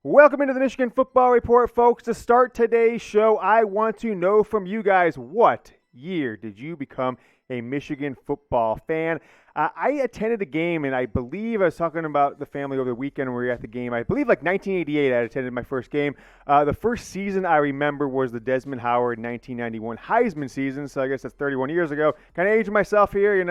Welcome into the Michigan Football Report, folks. To start today's show, I want to know from you guys, what year did you become a Michigan football fan? I attended a game, and I believe I was talking about the family over the weekend when we were at the game. I believe like 1988 I attended my first game. The first season I remember was the Desmond Howard 1991 Heisman season, so I guess that's 31 years ago. Kind of aging myself here,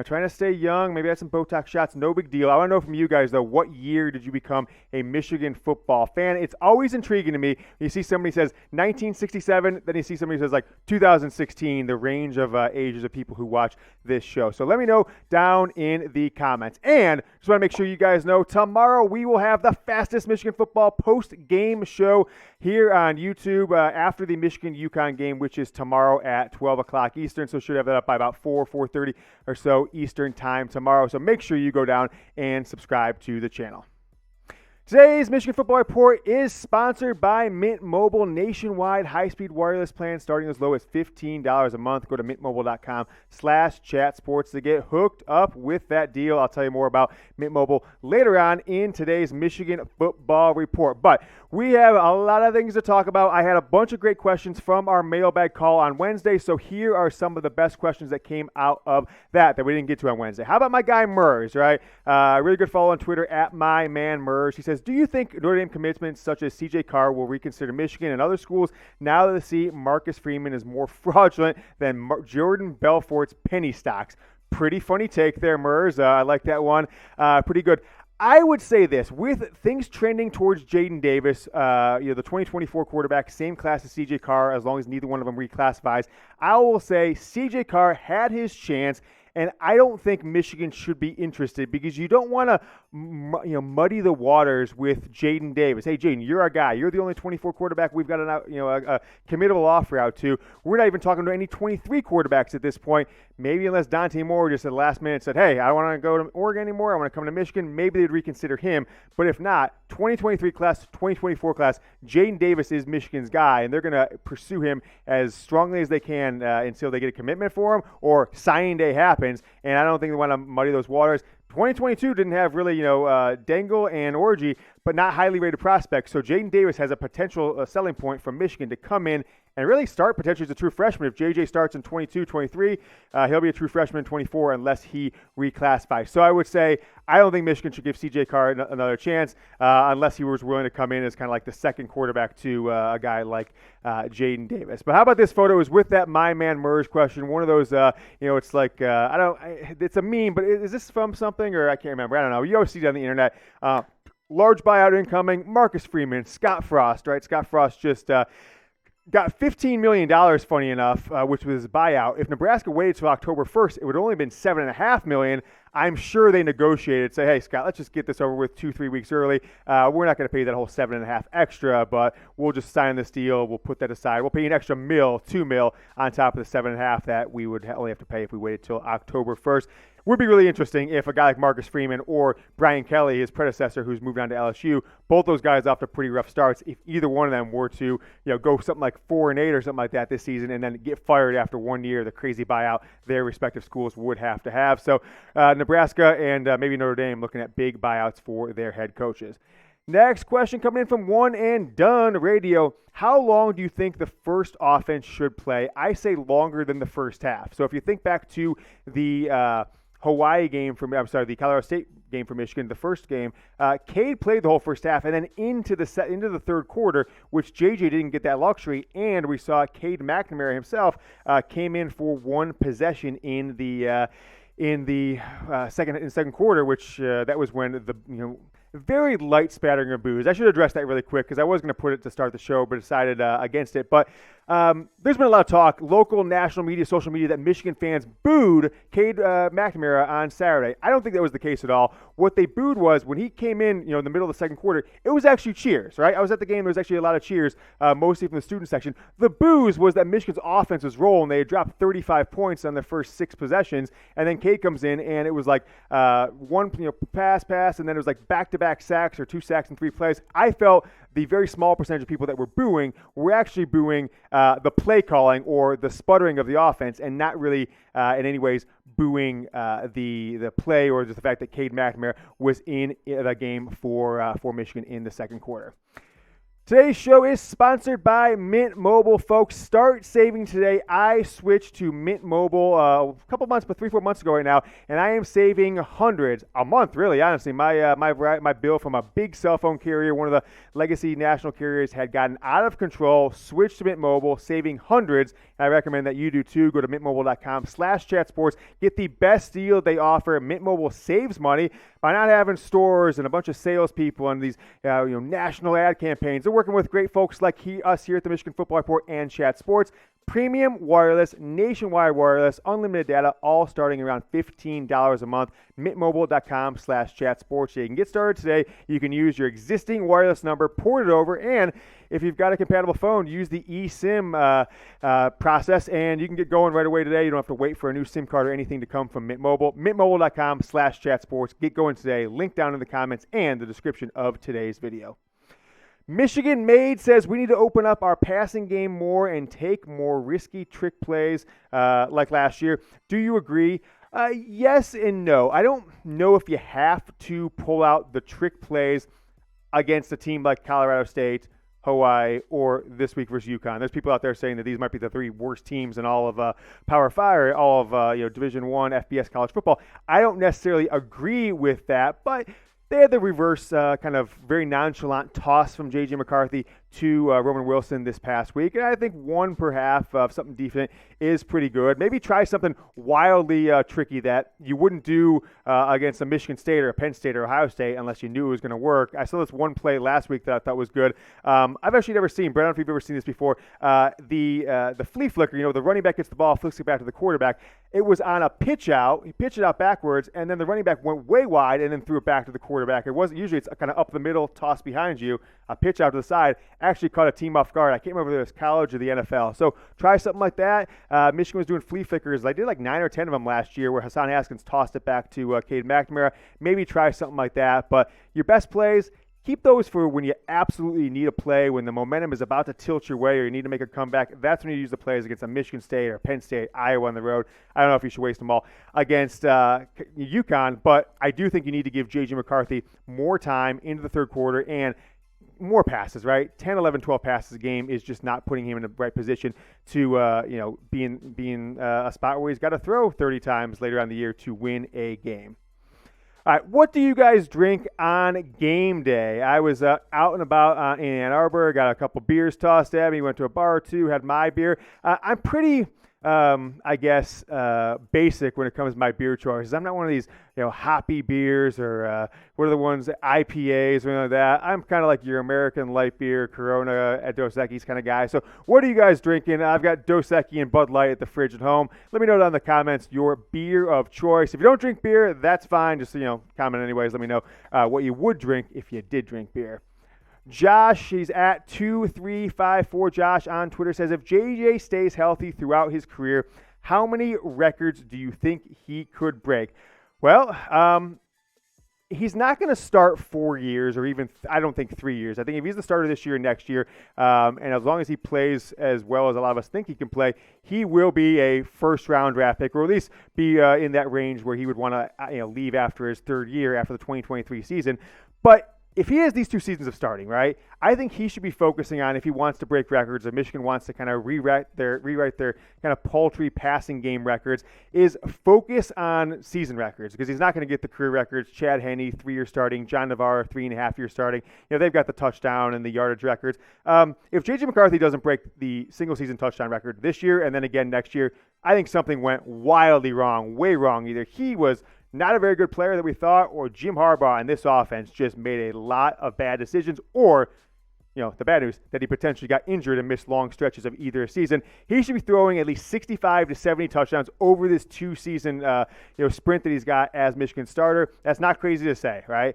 trying to stay young. Maybe I had some Botox shots. No big deal. I want to know from you guys, though, what year did you become a Michigan football fan? It's always intriguing to me. You see somebody says 1967, then you see somebody says like 2016, the range of ages of people who watch this show. So let me know down in the comments. And just want to make sure you guys know, tomorrow we will have the fastest Michigan football post-game show here on YouTube after the Michigan-UConn game, which is tomorrow at 12 o'clock Eastern. So should have that up by about 4:30 or so Eastern time tomorrow. So make sure you go down and subscribe to the channel. Today's Michigan Football Report is sponsored by Mint Mobile. Nationwide high-speed wireless plans starting as low as $15 a month. Go to mintmobile.com/chatsports to get hooked up with that deal. I'll tell you more about Mint Mobile later on in today's Michigan Football Report. But we have a lot of things to talk about. I had a bunch of great questions from our mailbag call on Wednesday, so here are some of the best questions that came out of that we didn't get to on Wednesday. How about my guy Murs, right? Really good follow on Twitter, @mymanmurs. He says, do you think Notre Dame commitments such as CJ Carr will reconsider Michigan and other schools now that they see Marcus Freeman is more fraudulent than Jordan Belfort's penny stocks? Pretty funny take there, Murs. I like that one. Pretty good. I would say this, with things trending towards Jadyn Davis, the 2024 quarterback, same class as CJ Carr, as long as neither one of them reclassifies, I will say CJ Carr had his chance. And I don't think Michigan should be interested because you don't want to, muddy the waters with Jadyn Davis. Hey, Jadyn, you're our guy. You're the only 24 quarterback we've got a committable offer out to. We're not even talking to any 23 quarterbacks at this point. Maybe unless Dante Moore just at the last minute said, hey, I don't want to go to Oregon anymore. I want to come to Michigan. Maybe they'd reconsider him. But if not, 2023 class, 2024 class, Jadyn Davis is Michigan's guy, and they're going to pursue him as strongly as they can until they get a commitment for him or signing day happens. And I don't think they want to muddy those waters. 2022 didn't have really, Dangle and Orji, but not highly rated prospects. So Jadyn Davis has a potential selling point from Michigan to come in and really start potentially as a true freshman. If JJ starts in 22, 23, he'll be a true freshman in 24 unless he reclassifies. So I would say I don't think Michigan should give CJ Carr another chance unless he was willing to come in as kind of like the second quarterback to a guy like Jadyn Davis. But how about this photo? Is with that my man Murs question. One of those, it's like, it's a meme, but is this from something or I can't remember. I don't know. You always see it on the internet. Large buyout incoming, Marcus Freeman, Scott Frost, right? Scott Frost just got $15 million, funny enough, which was his buyout. If Nebraska waited till October 1st, it would have only been $7.5 million. I'm sure they negotiated, say, hey, Scott, let's just get this over with 2-3 weeks early. We're not going to pay that whole $7.5 extra, but we'll just sign this deal. We'll put that aside. We'll pay an extra $2 million on top of the $7.5 that we would only have to pay if we waited till October 1st. Would be really interesting if a guy like Marcus Freeman or Brian Kelly, his predecessor, who's moved on to LSU, both those guys off to pretty rough starts. If either one of them were to, go something like 4-8 or something like that this season, and then get fired after 1 year, the crazy buyout their respective schools would have to have. So Nebraska and maybe Notre Dame looking at big buyouts for their head coaches. Next question coming in from One and Done Radio. How long do you think the first offense should play? I say longer than the first half. So if you think back to the the Colorado State game for Michigan, the first game, Cade played the whole first half and then into the third quarter, which JJ didn't get that luxury, and we saw Cade McNamara himself came in for one possession in the second quarter, which that was when the very light spattering of boos. I should address that really quick because I was going to put it to start the show, but decided against it. But there's been a lot of talk, local, national media, social media, that Michigan fans booed Cade McNamara on Saturday. I don't think that was the case at all. What they booed was when he came in, in the middle of the second quarter, it was actually cheers, right? I was at the game. There was actually a lot of cheers, mostly from the student section. The boos was that Michigan's offense was rolling. They had dropped 35 points on their first 6 possessions, and then Cade comes in, and it was like one pass, and then it was like back-to-back sacks or 2 sacks in 3 plays. I felt the very small percentage of people that were booing were actually booing the play calling or the sputtering of the offense, and not really in any ways booing the play or just the fact that Cade McNamara was in the game for Michigan in the second quarter. Today's show is sponsored by Mint Mobile, folks. Start saving today. I switched to Mint Mobile a couple months, but 3-4 months ago right now, and I am saving hundreds a month, really, honestly. My bill from a big cell phone carrier, one of the legacy national carriers, had gotten out of control. Switched to Mint Mobile, saving hundreds. And I recommend that you do too. Go to mintmobile.com/chatsports. Get the best deal they offer. Mint Mobile saves money by not having stores and a bunch of salespeople and these national ad campaigns. They're working with great folks like us here at the Michigan Football Report and Chat Sports. Premium wireless, nationwide wireless, unlimited data, all starting around $15 a month. Mintmobile.com/chatsports. You can get started today. You can use your existing wireless number, port it over, and if you've got a compatible phone, use the eSIM process, and you can get going right away today. You don't have to wait for a new SIM card or anything to come from Mint Mobile. Mintmobile.com/chatsports. Get going today. Link down in the comments and the description of today's video. Michigan Made says we need to open up our passing game more and take more risky trick plays like last year. Do you agree? Yes and no. I don't know if you have to pull out the trick plays against a team like Colorado State, Hawaii, or this week versus UConn. There's people out there saying that these might be the 3 worst teams in all of Power 5 or all of Division I FBS college football. I don't necessarily agree with that, but they had the reverse kind of very nonchalant toss from JJ McCarthy to Roman Wilson this past week. And I think 1 per half of something decent is pretty good. Maybe try something wildly tricky that you wouldn't do against a Michigan State or a Penn State or Ohio State unless you knew it was going to work. I saw this one play last week that I thought was good. I've actually never seen, Brett, I don't know if you've ever seen this before, the flea flicker, the running back gets the ball, flicks it back to the quarterback. It was on a pitch out. He pitched it out backwards, and then the running back went way wide and then threw it back to the quarterback. It wasn't usually it's kind of up the middle, toss behind you, a pitch out to the side. Actually caught a team off guard. I can't remember if it was college or the NFL. So try something like that. Michigan was doing flea flickers. I did like 9 or 10 of them last year where Hassan Haskins tossed it back to Cade McNamara. Maybe try something like that. But your best plays, keep those for when you absolutely need a play, when the momentum is about to tilt your way or you need to make a comeback. That's when you use the plays against a Michigan State or Penn State, Iowa on the road. I don't know if you should waste them all against UConn, but I do think you need to give JJ McCarthy more time into the third quarter and more passes, right? 10, 11, 12 passes a game is just not putting him in the right position to, being a spot where he's got to throw 30 times later on in the year to win a game. All right, what do you guys drink on game day? I was out and about in Ann Arbor, got a couple beers tossed at me, went to a bar or two, had my beer. I'm pretty, basic when it comes to my beer choices. I'm not one of these, hoppy beers or what are the ones, IPAs or anything like that. I'm kind of like your American light beer, Corona, at Dos Equis kind of guy. So what are you guys drinking? I've got Dos Equis and Bud Light at the fridge at home. Let me know down in the comments your beer of choice. If you don't drink beer, that's fine. Just, comment anyways. Let me know what you would drink if you did drink beer. Josh, he's at 2354. Josh on Twitter says, if JJ stays healthy throughout his career, how many records do you think he could break? Well, he's not going to start 4 years or even, I don't think 3 years. I think if he's the starter this year and next year, and as long as he plays as well as a lot of us think he can play, he will be a first-round draft pick, or at least be in that range where he would want to leave after his third year, after the 2023 season. But if he has these 2 seasons of starting, right, I think he should be focusing on, if he wants to break records, if Michigan wants to kind of rewrite their kind of paltry passing game records, is focus on season records, because he's not going to get the career records. Chad Henne, 3-year starting, John Navarre, 3.5-year starting. They've got the touchdown and the yardage records. If JJ McCarthy doesn't break the single-season touchdown record this year and then again next year, I think something went wildly wrong, way wrong. Either he was not a very good player that we thought, or Jim Harbaugh and this offense just made a lot of bad decisions, or the bad news that he potentially got injured and missed long stretches of either season. He should be throwing at least 65 to 70 touchdowns over this 2-season sprint that he's got as Michigan's starter. That's not crazy to say, right?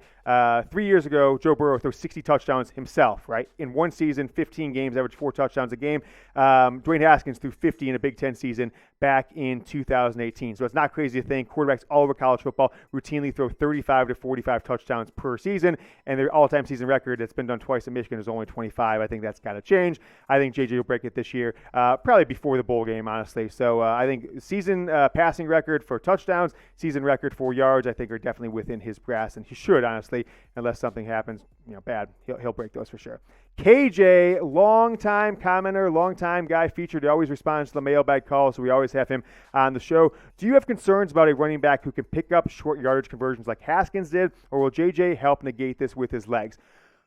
3 years ago, Joe Burrow threw 60 touchdowns himself, right? In one season, 15 games, averaged 4 touchdowns a game. Dwayne Haskins threw 50 in a Big Ten season back in 2018. So it's not crazy to think quarterbacks all over college football routinely throw 35 to 45 touchdowns per season, and their all-time season record that's been done twice in Michigan is only 25. I think that's got to change. I think JJ will break it this year, probably before the bowl game, honestly. So I think season passing record for touchdowns, season record for yards, I think are definitely within his grasp, and he should, honestly, unless something happens, bad. He'll break those for sure. KJ, longtime commenter, longtime guy featured. He always responds to the mailbag call, so we always have him on the show. Do you have concerns about a running back who can pick up short yardage conversions like Haskins did, or will JJ help negate this with his legs?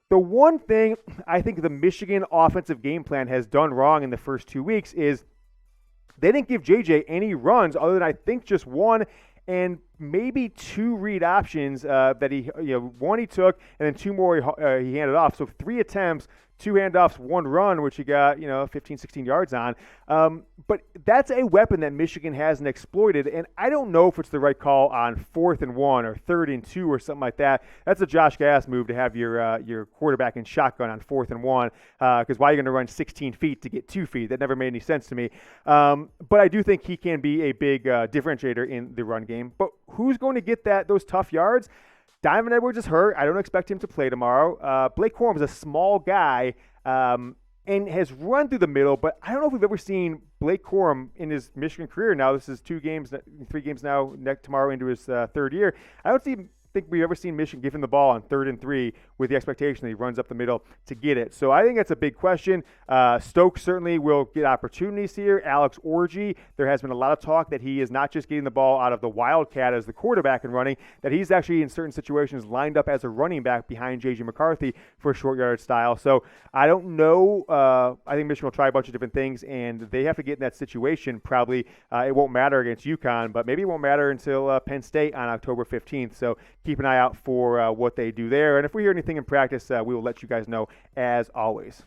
The one thing I think the Michigan offensive game plan has done wrong in the first 2 weeks is they didn't give JJ any runs other than I think just one and maybe two read options that one he took and then two more he handed off. So 3 attempts, 2 handoffs, 1 run, which he got 15, 16 yards on. But that's a weapon that Michigan hasn't exploited, and I don't know if it's the right call on 4th and 1 or 3rd and 2 or something like that. That's a Josh Gass move to have your quarterback in shotgun on 4th and 1, because why are you going to run 16 feet to get 2 feet? That never made any sense to me. But I do think he can be a big differentiator in the run game. But who's going to get those tough yards? Donovan Edwards is hurt. I don't expect him to play tomorrow. Blake Corum is a small guy and has run through the middle, but I don't know if we've ever seen Blake Corum in his Michigan career. Now this is 3 games now, tomorrow into his 3rd year. I don't think we've ever seen Michigan give him the ball on 3rd and 3 with the expectation that he runs up the middle to get it. So I think that's a big question. Stokes certainly will get opportunities here. Alex Orji, there has been a lot of talk that he is not just getting the ball out of the wildcat as the quarterback and running, that he's actually in certain situations lined up as a running back behind JJ McCarthy for a short yardage style. So I don't know. I think Michigan will try a bunch of different things, and they have to get in that situation. Probably it won't matter against UConn, but maybe it won't matter until Penn State on October 15th. So keep an eye out for what they do there. And if we hear anything in practice, we will let you guys know as always.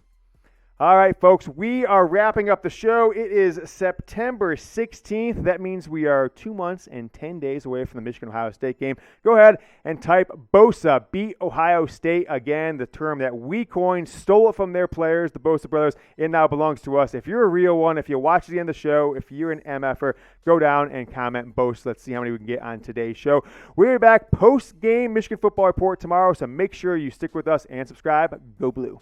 All right, folks, we are wrapping up the show. It is September 16th. That means we are 2 months and 10 days away from the Michigan-Ohio State game. Go ahead and type Bosa, beat Ohio State again, the term that we coined, stole it from their players, the Bosa brothers. It now belongs to us. If you're a real one, if you watch the end of the show, if you're an MFer, go down and comment Bosa. Let's see how many we can get on today's show. We'll be back post-game Michigan football report tomorrow, so make sure you stick with us and subscribe. Go Blue.